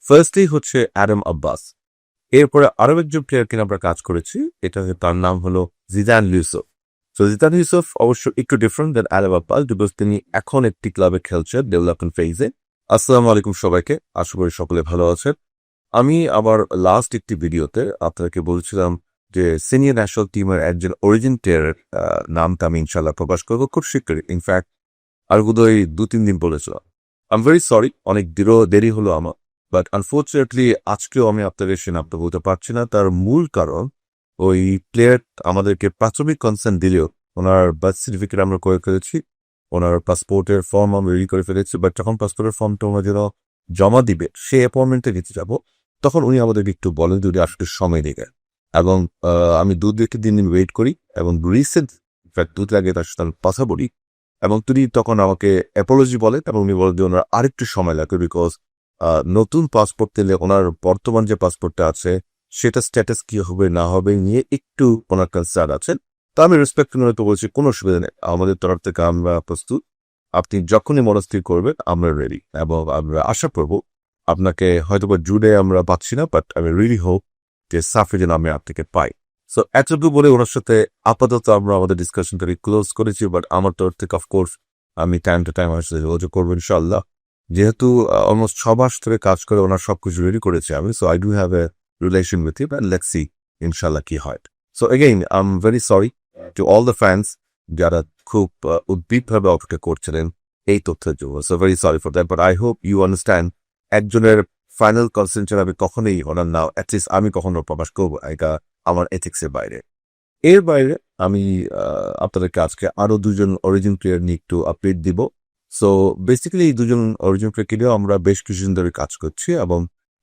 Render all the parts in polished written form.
Firstly হচ্ছে Adam Abbas. এরপরে আরো একজন প্লেয়ারকে আমরা কাজ করেছি, এটা তার নাম হলো জিদান ইউসুফ। তো জিদান ইউসুফ অবশ্য একটু different than Adam Abbas, because তিনি এখন একটি ক্লাবে খেলছেন ডেভেলপমেন্ট ফেজে। আসসালামু আলাইকুম সবাইকে, আশা করি সকলে ভালো আছেন। আমি আবার লাস্ট একটি ভিডিওতে আপনাকে বলছিলাম যে সিনিয়র ন্যাশনাল টিমের একজন অরিজিন প্লেয়ারের নামটা আমি ইনশাল্লাহ প্রকাশ করবো খুব শীঘ্রই। ইনফ্যাক্ট আর বোধহয় 2-3 দিন বলেছিলাম। আই এম ভেরি সরি, অনেক দেরি হলো আমার, বাট আনফর্চুনেটলি আজকেও আমি আপনাদের সে নামটা বলতে পারছি না। তার মূল কারণ ওই প্লেয়ার আমাদেরকে প্রাথমিক কনসেন্ট দিলেও ওনার বার্থ সার্টিফিকেট আমরা করে ফেলেছি, ওনার পাসপোর্টের ফর্ম আমরা রেডি করে ফেলেছি, বাট যখন পাসপোর্টের ফর্মটা ওনার যেন জমা দিবে সেই অ্যাপয়েন্টমেন্টে দিতে যাব, তখন উনি আমাদেরকে একটু বলেন যদি আসলে সময় দিকে। এবং আমি 2-3 দিন ওয়েট করি এবং রিসেন্ট ইনফ্যাক্ট 2 দিন আগে তার সাথে কথা বলি এবং তিনি তখন আমাকে অ্যাপোলজি বলেন এবং উনি বলেন যে ওনার আরেকটু সময় লাগবে, বিকজ নতুন পাসপোর্ট দিলে ওনার বর্তমান যে পাসপোর্টটা আছে সেটা স্ট্যাটাস কি হবে না হবে নিয়ে একটু ওনার কনসার্ন আছে। তা আমি রেসপেক্ট তো বলছি, কোনো অসুবিধা নেই, আমাদের তরফ থেকে আমরা প্রস্তুত। আপনি যখনই মনস্থির করবেন আমরা রেডি এবং আমরা আশা করব আপনাকে হয়তো বা জুড়ে আমরা পাচ্ছি না, বাট আমি রিয়েলি হোপ যে সাফে যেন আমি আপনাকে পাই। সো এতটুকু বলে ওনার সাথে আপাতত আমরা আমাদের ডিসকাশনটা ক্লোজ করেছি, বাট আমার তরফ থেকে অফকোর্স আমি টাইম টু টাইম আমার সাথে যোগাযোগ করবো ইনশাল্লাহ। যেহেতু অলমোস্ট 6 মাস ধরে কাজ করে ওনার সবকিছু রেডি করেছি আমি, so I do have a relation with him and let's see ইনশাল্লাহ কি হয়। So again I am very sorry to all the fans যারা খুব উদ্বিগ্নভাবে অপেক্ষা করছিলেন এই তথ্যের জন্য। So very sorry for that, but I hope you understand একজনের ফাইনাল কনসেন্ট আমি কখনোই ওনার নাও অ্যাটলিস্ট আমি কখনো প্রকাশ করবো, এটা আমার এথিক্সের বাইরে। এর বাইরে আমি আপনাদেরকে আজকে আরো 2জন অরিজিন প্লেয়ার নিয়ে একটু আপডেট দিব। সো বেসিক্যালি এই 2জন অরিজিন প্লেয়ারকে নিয়েও আমরা বেশ কিছুদিন ধরে কাজ করছি এবং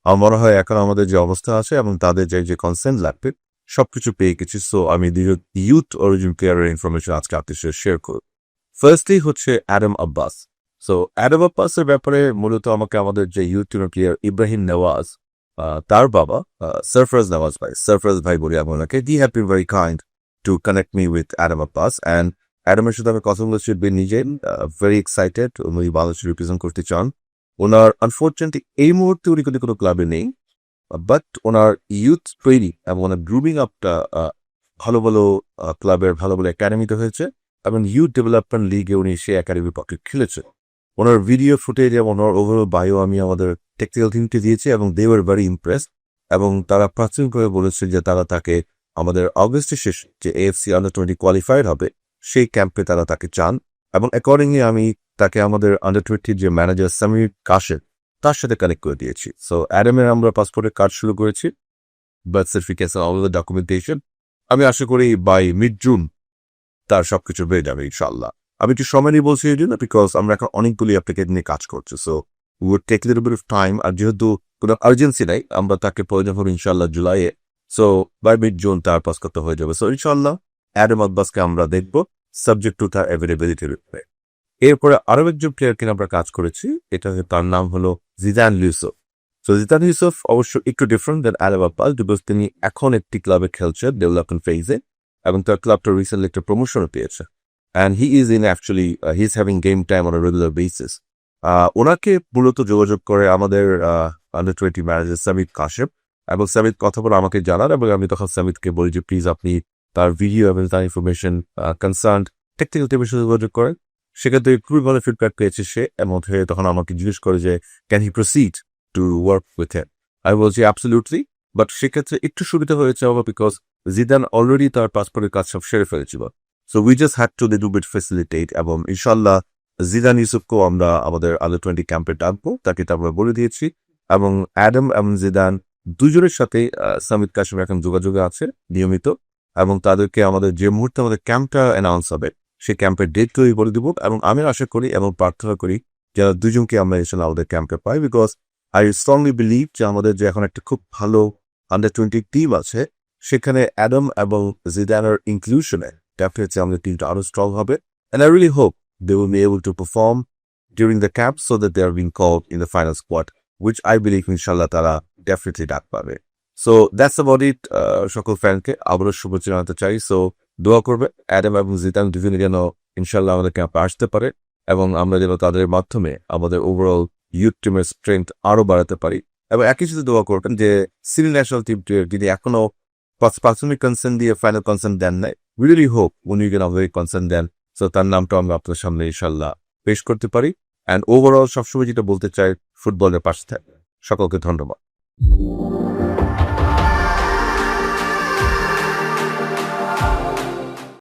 আমার মনে হয় এখন আমাদের যে অবস্থা আছে এবং তাদের যে কনসেন্ট লাগবে সবকিছু পেয়ে গেছি। সো আমি 2জন ইউথ অরিজিন প্লেয়ারের ইনফরমেশন আজকে আপনাদের সাথে শেয়ার করব। ফার্স্টলি হচ্ছে অ্যাডাম আব্বাস। সো অ্যাডাম আব্বাসের ব্যাপারে মূলত আমাকে আমাদের যে ইউথ টিমের প্লেয়ার ইব্রাহিম নওয়াজ, তার বাবা সরফরাজ নওয়াজ ভাই, সরফরাজ ভাই বলি আমি ওনাকে, they have been very kind to connect me with Adam Abbas. And অ্যাডামের সাথে আমি কথা বলেছি, নিজে ভেরি এক্সাইটেড, উনি বাংলাদেশ রিপ্রেজেন্ট করতে চান। ওনার আনফর্চুনেটলি এই মুহূর্তে উনি কিন্তু কোনো ক্লাবে নেই, বাট ওনার ইউথ ট্রেনিং এবং ওনার গ্রুমিং আপটা ভালো ভালো ক্লাবের ভালো ভালো একাডেমিতে হয়েছে এবং ইউথ ডেভেলপমেন্ট লিগে উনি সেই একাডেমির পক্ষে খেলেছে। ওনার ভিডিও ফুটেজ এবং ওনার ওভারঅল বায়ো আমি আমাদের টেকনিক্যাল টিমকে দিয়েছি এবং দে ওয়ার ভেরি ইমপ্রেসড এবং তারা প্রাথমিকভাবে বলেছে যে তারা তাকে আমাদের অগস্টের শেষে যে AFC আন্ডার-20 কোয়ালিফাইড হবে সেই ক্যাম্পে তারা তাকে চান এবং অ্যাকর্ডিংলি আমি তাকে আমাদের আন্ডার-20 যে ম্যানেজার সামির কাশেম তার সাথে কানেক্ট করে দিয়েছি। সো অ্যাডামের আমরা পাসপোর্টের কাজ শুরু করেছি, birth certificate all the documentation. আমি আশা করি বাই মিড জুন তার সবকিছু বেড়ে যাবে ইনশাল্লাহ। আমি একটু সময় নিয়ে বলছি এই জন্য বিকজ আমরা এখন অনেকগুলি অ্যাপ্লিকেশন নিয়ে কাজ করছি, so will take little bit of time. আর যেহেতু কোনো আর্জেন্সি নাই, আমরা তাকে প্রয়োজন হবে ইনশাল্লাহ জুলাইয়ে, সো বাই মিড জুন তার পাস করতে হয়ে যাবে। সো ইনশাল্লাহ অ্যাডাম আব্বাসকে আমরা দেখবো সাবজেক্ট টু তার অ্যাভেলেবিলিটির উপরে। এরপরে আরো একজন প্লেয়ারকে আমরা কাজ করেছি, এটা তার নাম হলো জিদান ইউসুফ। সো জিদান ইউসুফ অবশ্য একটু different than Adam Abbas, because তিনি এখন একটি ক্লাবে খেলছেন ডেভেলপমেন্ট ফেজে এবং তার ক্লাবটা রিসেন্টলি একটা প্রমোশনও পেয়েছে। And he is in actually, he's having game time on a regular basis. ওনাকে মূলত যোগাযোগ করে আমাদের আন্ডার-20 ম্যানেজার সামিদ কাশেম এবং সামিদ কথা বলে আমাকে জানান এবং আমি তখন সামিদকে বলি যে প্লিজ আপনি তার ভিডিও এবং তার ইনফরমেশন কনসার্ন টেকনিক্যাল টিমের সাথে যোগাযোগ করেন। সেক্ষেত্রে খুবই ভালো ফিডব্যাক পেয়েছে সে এবং তখন আমাকে জিজ্ঞেস করে যে can he proceed to work with him. আমি বলছি অ্যাবসলিউটলি, বাট সেক্ষেত্রে একটু সুবিধা হয়েছে আমার বিকজ জিদান অলরেডি তার পাসপোর্টের কাজ সব সেরে ফেলেছিল। So we just had to little bit facilitate এবং ইনশাল্লাহ জিদান ইউসুফকেও আমরা আমাদের আন্ডার-20 ক্যাম্পে ডাকবো, তাকে আমরা বলে দিয়েছি এবং অ্যাডাম এবং জিদান 2জনের সাথে সামিদ কাশেম এখন যোগাযোগে আছে নিয়মিত এবং তাদেরকে আমাদের যে মুহূর্তে আমাদের ক্যাম্পটা অ্যানাউন্স হবে সেই ক্যাম্পের ডেট তৈরি বলে দিব এবং আমি আশা করি এবং প্রার্থনা করি যারা 2জনকে আমরা এসে আমাদের ক্যাম্পে পাই, বিকজ আই স্ট্রংলি বিলিভ যে আমাদের যে এখন একটা খুব ভালো আন্ডার-20 টিম আছে সেখানে অ্যাডাম এবং জিদানের ইনক্লুশনে definitely আমাদের টিমটা আরো স্ট্রং হবে and I really hope they will be able to perform during the camp so that they are being called in the final squad, which I believe inshallah তারা definitely ডাক পাবে। So that's about it. সকল ফ্যানকে আবারও শুভেচ্ছা জানাতে চাই। So দোয়া করবে অ্যাডাম এবং জিদান দুজনে যেন ইনশাল্লাহ আমাদের ক্যাম্পে আসতে পারে এবং আমরা যেন তাদের মাধ্যমে আমাদের ওভারঅল ইউথ টিমের স্ট্রেংথ আরো বাড়াতে পারি এবং একই সাথে দোয়া করবেন যে সিনিয়র ন্যাশনাল টিম প্লেয়ার যিনি এখনো প্রাথমিক কনসার্ন দিয়ে ফাইনাল কনসার্ন দেন নাই, রিয়েলি হোপ উনি কেন কনসার্ন দেন, সো তার নামটা আমরা আপনার সামনে ইনশাল্লাহ পেশ করতে পারি। অ্যান্ড ওভারঅল সবসময় যেটা বলতে চাই, ফুটবলের পাশে থাকে। সকলকে ধন্যবাদ।